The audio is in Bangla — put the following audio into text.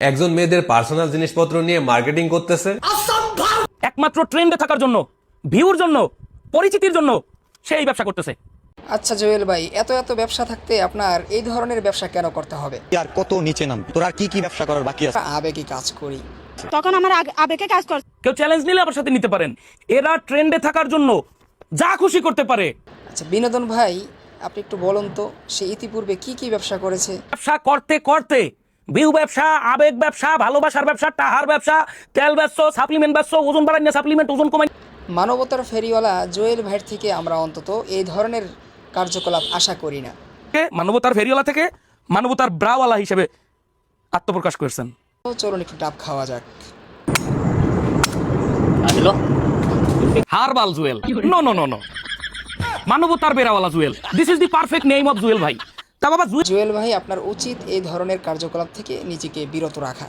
একজন মেয়েদের পার্সোনাল জিনিসপত্র নিয়ে মার্কেটিং করতেছে, একমাত্র ট্রেন্ডে থাকার জন্য, ভিউর জন্য, পরিচিতির জন্য সে এই ব্যবসা করতেছে। আচ্ছা জুয়েল ভাই, এত এত ব্যবসা থাকতে আপনার এই ধরনের ব্যবসা কেন করতে হবে? আর কত নিচে নামবি, তোর আর কি কি ব্যবসা করার বাকি আছে? আবেগে কাজ করি। তখন আমার আবেগে কাজ করে। কেউ চ্যালেঞ্জ নিলে আমার সাথে নিতে পারেন। এরা ট্রেন্ডে থাকার জন্য যা খুশি করতে পারে। আচ্ছা বিনোদন ভাই, আপনি একটু বলুন তো সে ইতিপূর্বে কি কি ব্যবসা করেছে? ব্যবসা করতে করতে ভিউ ব্যবসা, আবেগ ব্যবসা, ভালোবাসার ব্যবসা, টাহার ব্যবসা, তেল ব্যবসা, সাপ্লিমেন্ট ব্যবসা, ওজন বাড়াই না সাপ্লিমেন্ট, ওজন কমাই। মানবতার ফেরিওয়ালা জুয়েল ভাইয়ের থেকে আমরা অন্তত এই ধরনের কার্যকলাপ আশা করি না। মানবতার ফেরিওয়ালা থেকে মানবতার ব্রাওয়ালা হিসেবে আত্মপ্রকাশ করেছেন। তো চলুন একটু ডাব খাওয়া যাক। Herbal Jewel, no no no no, মানবতার বেরাওয়ালা Jewel. This is the perfect name of Jewel ভাই। তা বাবা জুয়েল ভাই, আপনার উচিত এই ধরনের কার্যকলাপ থেকে নিজেকে বিরত রাখা।